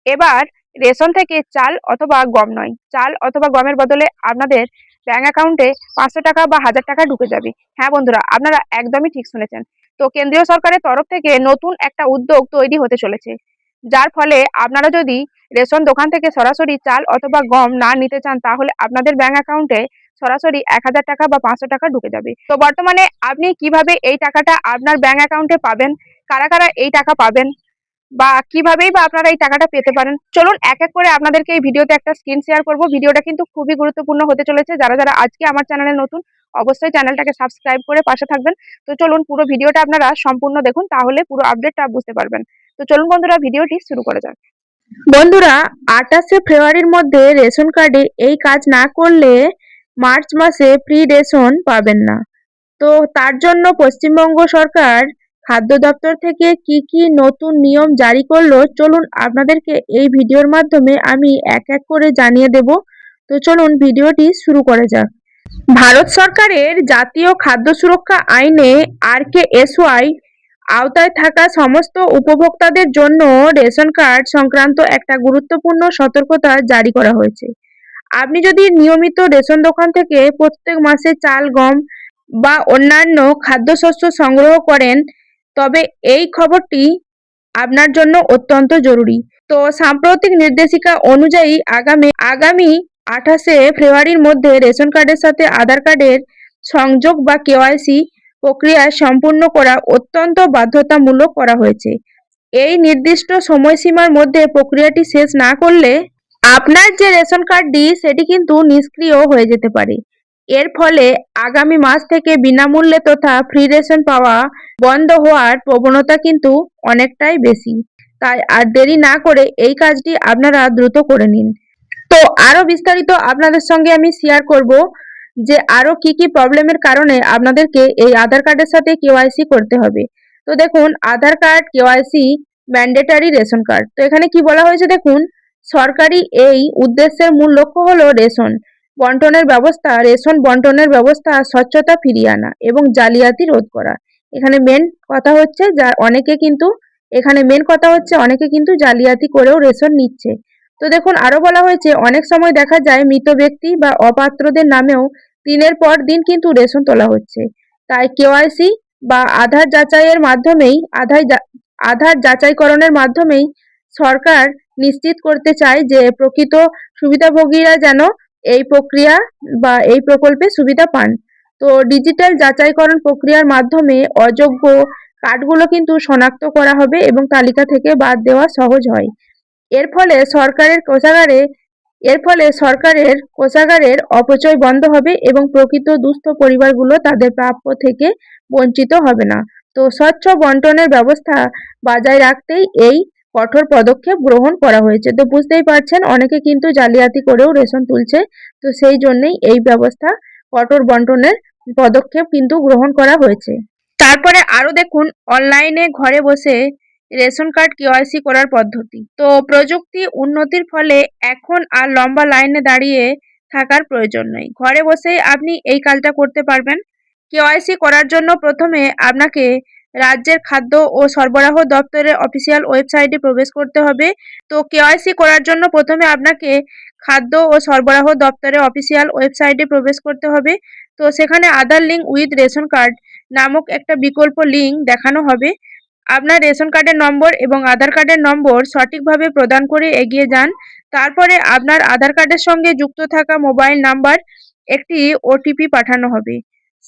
এবার রেশন থেকে চাল অথবা গম নয়, চাল অথবা গমের বদলে আপনাদের ব্যাংক অ্যাকাউন্টে 500 টাকা বা 1000 টাকা ঢুকে যাবে। হ্যাঁ বন্ধুরা, আপনারা একদমই ঠিক শুনেছেন। তো কেন্দ্রীয় সরকারের তরফ থেকে নতুন একটা উদ্যোগ তৈরি হতে চলেছে, যার ফলে আপনারা যদি রেশন দোকান থেকে সরাসরি চাল অথবা গম না নিতে চান, তাহলে আপনাদের ব্যাংক অ্যাকাউন্টে সরাসরি 1000 টাকা বা 500 টাকা ঢুকে যাবে। তো বর্তমানে আপনি কিভাবে এই টাকাটা আপনার ব্যাংক অ্যাকাউন্টে পাবেন, কারা কারা এই টাকা পাবেন, বা কিভাবেই বা আপনারা এই টাকাটা পেতে পারেন, চলুন এক এক করে আপনাদেরকে এই ভিডিওতে একটা স্ক্রিন শেয়ার করব। ভিডিওটা কিন্তু খুবই গুরুত্বপূর্ণ হতে চলেছে। যারা যারা আজকে আমার চ্যানেলে নতুন, অবশ্যই চ্যানেলটাকে সাবস্ক্রাইব করে পাশে থাকবেন। তো চলুন পুরো ভিডিওটা আপনারা সম্পূর্ণ দেখুন, তাহলে পুরো আপডেটটা বুঝতে পারবেন। তো চলুন বন্ধুরা, ভিডিওটি শুরু করা যাক। বন্ধুরা, 28শে ফেব্রুয়ারির মধ্যে রেশন কার্ডে এই কাজ না করলে মার্চ মাসে ফ্রি রেশন পাবেন না। তো তার জন্য পশ্চিমবঙ্গ সরকার খাদ্য দপ্তর থেকে কি কি নতুন নিয়ম জারি করলো, চলুন আপনাদেরকে এই ভিডিওর মাধ্যমে আমি এক এক করে জানিয়ে দেব। তো চলুন ভিডিওটি শুরু করা যাক। ভারত সরকারের জাতীয় খাদ্য সুরক্ষা আইনে RKSY আওতায় থাকা সমস্ত উপভোক্তাদের জন্য রেশন কার্ড সংক্রান্ত একটা গুরুত্বপূর্ণ সতর্কতা জারি করা হয়েছে। আপনি যদি নিয়মিত রেশন দোকান থেকে প্রত্যেক মাসে চাল, গম বা অন্যান্য খাদ্যশস্য সংগ্রহ করেন, তবে এই খবরটি আপনার জন্য অত্যন্ত জরুরি। তো সাম্প্রতিক নির্দেশিকা অনুযায়ী আগামী 28শে ফেব্রুয়ারির মধ্যে রেশন কার্ডের সাথে আধার কার্ডের সংযোগ বা KYC প্রক্রিয়া সম্পূর্ণ করা অত্যন্ত বাধ্যতামূলক করা হয়েছে। এই নির্দিষ্ট সময়সীমার মধ্যে প্রক্রিয়াটি শেষ না করলে আপনার যে রেশন কার্ডটি সেটি কিন্তু নিষ্ক্রিয় হয়ে যেতে পারে। এর ফলে আগামী মাস থেকে বিনামূল্যে তথা ফ্রি রেশন পাওয়া বন্ধ হওয়ার প্রবণতা কিন্তু অনেকটাই বেশি। তাই আর দেরি না করে এই কাজটি আপনারা দ্রুত করে নিন। তো আরো বিস্তারিত আপনাদের সঙ্গে আমি শেয়ার করব যে আরো কি কি প্রবলেমের কারণে আপনাদেরকে এই আধার কার্ডের সাথে KYC করতে হবে। তো দেখুন, Aadhaar card, KYC, mandatory ration card. তো এখানে কি বলা হয়েছে দেখুন, সরকারি এই উদ্দেশ্যের মূল লক্ষ্য হলো রেশন বন্টনের ব্যবস্থা স্বচ্ছতা ফিরিয়ে আনা এবং জালিয়াতি রোধ করা। এখানে মেন কথা হচ্ছে অনেকে কিন্তু জালিয়াতি করেও রেশন নিচ্ছে। তো দেখুন, আরো বলা হয়েছে অনেক সময় দেখা যায় মৃত ব্যক্তি বা অপাত্রদের নামেও দিনের পর দিন কিন্তু রেশন তোলা হচ্ছে। তাই KYC বা আধার যাচাইকরণের মাধ্যমেই সরকার নিশ্চিত করতে চায় যে প্রকৃত সুবিধাভোগীরা যেন এই প্রক্রিয়া বা এই প্রকল্পে সুবিধা পান। তো ডিজিটাল যাচাইকরণ প্রক্রিয়ার মাধ্যমে অযোগ্য কার্ডগুলো কিন্তু শনাক্ত করা হবে এবং তালিকা থেকে বাদ দেওয়া সহজ হয়। এর ফলে সরকারের কোষাগারের অপচয় বন্ধ হবে এবং প্রকৃত দুস্থ পরিবারগুলো তাদের প্রাপ্য থেকে বঞ্চিত হবে না। তো স্বচ্ছ বন্টনের ব্যবস্থা বজায় রাখতেই এই কঠোর পদক্ষেপ গ্রহণ করা হয়েছে। তো বুঝতেই পারছেন, অনেকে কিন্তু জালিয়াতি করেও রেশন তুলছে। তো সেই জন্যই এই ব্যবস্থা, কঠোর বন্টনের পদক্ষেপ কিন্তু গ্রহণ করা হয়েছে। তারপরে আরো দেখুন, অনলাইনে ঘরে বসে রেশন কার্ড KYC করার পদ্ধতি। তো প্রযুক্তি উন্নতির ফলে এখন আর লম্বা লাইনে দাঁড়িয়ে থাকার প্রয়োজন নেই, ঘরে বসেই আপনি এই কাজটা করতে পারবেন। KYC করার জন্য প্রথমে আপনাকে রাজ্যের খাদ্য ও সরবরাহ দপ্তরের অফিসিয়াল ওয়েবসাইটে প্রবেশ করতে হবে। তো KYC করার জন্য প্রথমে আপনাকে খাদ্য ও সরবরাহ দপ্তরের অফিসিয়াল ওয়েবসাইটে প্রবেশ করতে হবে। তো সেখানে আধার লিঙ্ক উইথ রেশন কার্ড নামক একটা বিকল্প লিঙ্ক দেখানো হবে। আপনার রেশন কার্ডের নম্বর এবং আধার কার্ডের নম্বর সঠিকভাবে প্রদান করে এগিয়ে যান। তারপরে আপনার আধার কার্ডের সঙ্গে যুক্ত থাকা মোবাইল নাম্বার একটি OTP পাঠানো হবে।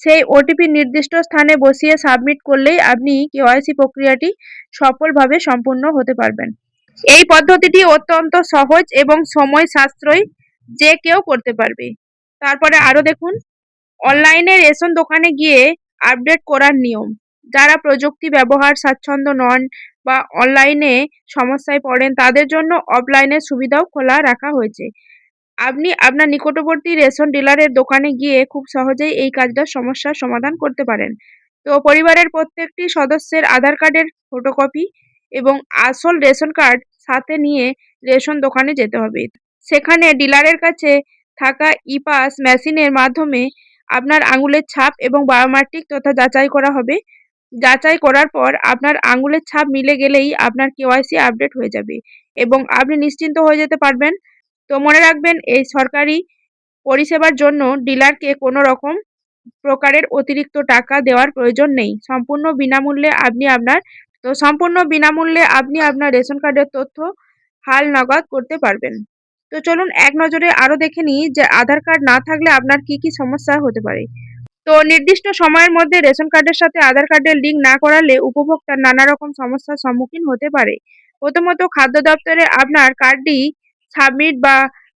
সেই OTP নির্দিষ্ট স্থানে বসিয়ে সাবমিট করলেই আপনি KYC প্রক্রিয়াটি সফলভাবে সম্পূর্ণ হতে পারবেন। এই পদ্ধতিটি অত্যন্ত সহজ এবং সময় সাশ্রয়ী, যে কেউ করতে পারবে। তারপরে আরো দেখুন, অনলাইনে রেশন দোকানে গিয়ে আপডেট করার নিয়ম। যারা প্রযুক্তি ব্যবহার স্বাচ্ছন্দ্য নন বা অনলাইনে সমস্যায় পড়েন, তাদের জন্য অফলাইনের সুবিধাও খোলা রাখা হয়েছে। আপনি আপনার নিকটবর্তী রেশন ডিলারের দোকানে গিয়ে খুব সহজেই এই সমস্যার সমাধান করতে পারেন। তো পরিবারের প্রত্যেকটি সদস্যের আধার কার্ডের ফটোকপি এবং আসল রেশন কার্ড সাথে নিয়ে রেশন দোকানে যেতে হবে। সেখানে ডিলারের কাছে থাকা ইপাস মেশিনের মাধ্যমে আপনার আঙুলের ছাপ এবং বায়োমেট্রিক তথ্য যাচাই করা হবে। যাচাই করার পর আপনার আঙুলের ছাপ মিলে গেলেই আপনার KYC আপডেট হয়ে যাবে এবং আপনি নিশ্চিন্ত হয়ে যেতে পারবেন। তো মনে রাখবেন, এই সরকারি পরিষেবার জন্য ডিলারকে কোনো রকম প্রকারের অতিরিক্ত টাকা দেওয়ার প্রয়োজন নেই। সম্পূর্ণ বিনামূল্যে আপনি আপনার রেশন কার্ডের তথ্য হালনাগাদ করতে পারবেন। তো চলুন এক নজরে আরো দেখে নিই যে আধার কার্ড না থাকলে আপনার কি কি সমস্যা হতে পারে। তো নির্দিষ্ট সময়ের মধ্যে রেশন কার্ডের সাথে আধার কার্ডের লিঙ্ক না করালে উপভোক্তার নানা রকম সমস্যার সম্মুখীন হতে পারে। প্রথমত, খাদ্য দপ্তরে আপনার কার্ডটি সাবমিট বা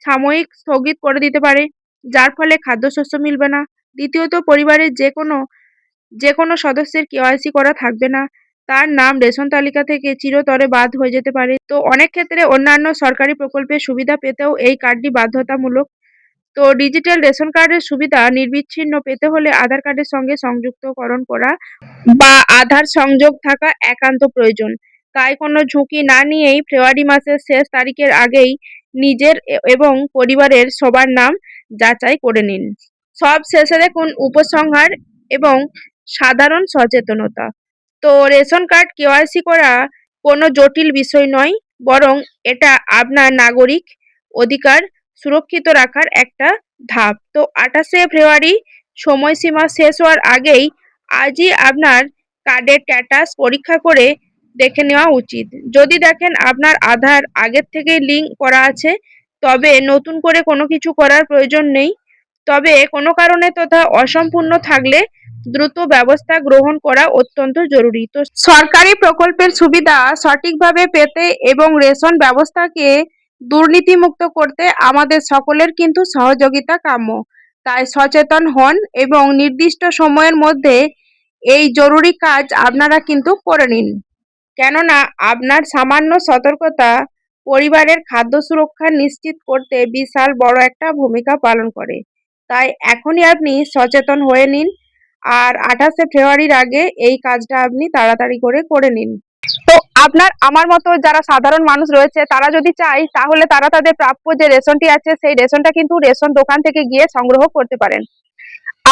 সাময়িক স্থগিত করে দিতে পারে, যার ফলে খাদ্যশস্য মিলবে না। দ্বিতীয়ত, পরিবারের যে কোনো সদস্যের কেওয়াইসি করা থাকবে না, তার নাম রেশন তালিকা থেকে চিরতরে বাদ হয়ে যেতে পারে। তো অনেক ক্ষেত্রে অন্যান্য সরকারি প্রকল্পের সুবিধা পেতেও এই কার্ডটি বাধ্যতামূলক। তো ডিজিটাল রেশন কার্ডের সুবিধা নির্বিচ্ছিন্ন পেতে হলে আধার কার্ডের সঙ্গে সংযুক্তকরণ করা বা আধার সংযোগ থাকা একান্ত প্রয়োজন। তাই কোনো ঝুঁকি না নিয়েই ফেব্রুয়ারি মাসের শেষ তারিখের আগেই নিজের এবং পরিবারের সবার নাম যাচাই করে নিন। সব শেষে দেখুন উপসংহার এবং সাধারণ সচেতনতা। তো রেশন কার্ড কেওয়াইসি করা কোনো জটিল বিষয় নয়, বরং এটা আপনার নাগরিক অধিকার সুরক্ষিত রাখার একটা ধাপ। তো 28শে ফেব্রুয়ারি সময়সীমা শেষ হওয়ার আগেই আজই আপনার কার্ডের স্ট্যাটাস পরীক্ষা করে দেখে নেওয়া উচিত। যদি দেখেন আপনার আধার আগের থেকেই লিঙ্ক করা আছে, তবে নতুন করে কোনো কিছু করার প্রয়োজন নেই। তবে কোনো কারণে তথা অসম্পূর্ণ থাকলে দ্রুত ব্যবস্থা গ্রহণ করা অত্যন্ত জরুরি। তো সরকারি প্রকল্পের সুবিধা সঠিকভাবে পেতে এবং রেশন ব্যবস্থাকে দুর্নীতিমুক্ত করতে আমাদের সকলের কিন্তু সহযোগিতা কাম্য। তাই সচেতন হন এবং নির্দিষ্ট সময়ের মধ্যে এই জরুরি কাজ আপনারা কিন্তু করে নিন। কেননা আপনার সামান্য সতর্কতা পরিবারের খাদ্য সুরক্ষা নিশ্চিত করতে বিশাল বড় একটা ভূমিকা পালন করে। তাই এখনই আপনি সচেতন হয়ে নিন আর 28শে ফেব্রুয়ারির আগে এই কাজটা আপনি তাড়াতাড়ি করে নিন। তো আপনার আমার মতো যারা সাধারণ মানুষ রয়েছে, তারা যদি চায় তাহলে তারা তাদের প্রাপ্য যে রেশনটি আছে সেই রেশনটা কিন্তু রেশন দোকান থেকে গিয়ে সংগ্রহ করতে পারেন।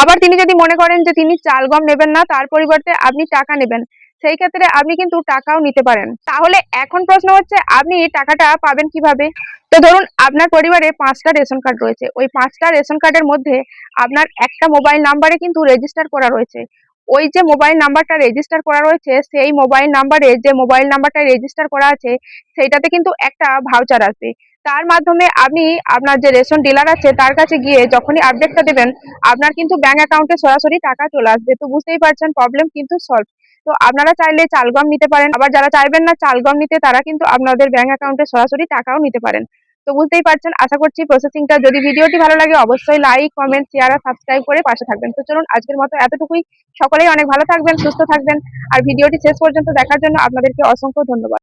আবার তিনি যদি মনে করেন যে তিনি চাল গম নেবেন না, তার পরিবর্তে আপনি টাকা নেবেন, সেই ক্ষেত্রে আপনি কিন্তু টাকাও নিতে পারেন। তাহলে এখন প্রশ্ন হচ্ছে, আপনি টাকাটা পাবেন কিভাবে? তো ধরুন আপনার পরিবারে 5টা রেশন কার্ড রয়েছে, ওই 5টা রেশন কার্ডের মধ্যে আপনার একটা মোবাইল নাম্বারে কিন্তু রেজিস্টার করা রয়েছে। ওই যে মোবাইল নাম্বারটা রেজিস্টার করা রয়েছে, সেই মোবাইল নাম্বারে যে মোবাইল নাম্বারটা রেজিস্টার করা আছে সেইটাতে কিন্তু একটা ভাউচার আসবে। তার মাধ্যমে আপনি আপনার যে রেশন ডিলার আছে তার কাছে গিয়ে যখনই আপডেটটা দেবেন, আপনার কিন্তু ব্যাংক অ্যাকাউন্টে সরাসরি টাকা চলে আসবে। তো বুঝতেই পারছেন, প্রবলেম কিন্তু সলভ। তো আপনারা চাইলে চাল গম নিতে পারেন, আবার যারা চাইবেন না চাল গম নিতে তারা কিন্তু আপনাদের ব্যাংক অ্যাকাউন্টে সরাসরি টাকাও নিতে পারেন। তো বুঝতেই পারছেন, আশা করছি প্রসেসিংটা। যদি ভিডিওটি ভালো লাগে অবশ্যই লাইক, কমেন্ট, শেয়ার আর সাবস্ক্রাইব করে পাশে থাকবেন। তো চলুন আজকের মতো এতটুকুই। সকলেই অনেক ভালো থাকবেন, সুস্থ থাকবেন। আর ভিডিওটি শেষ পর্যন্ত দেখার জন্য আপনাদেরকে অসংখ্য ধন্যবাদ।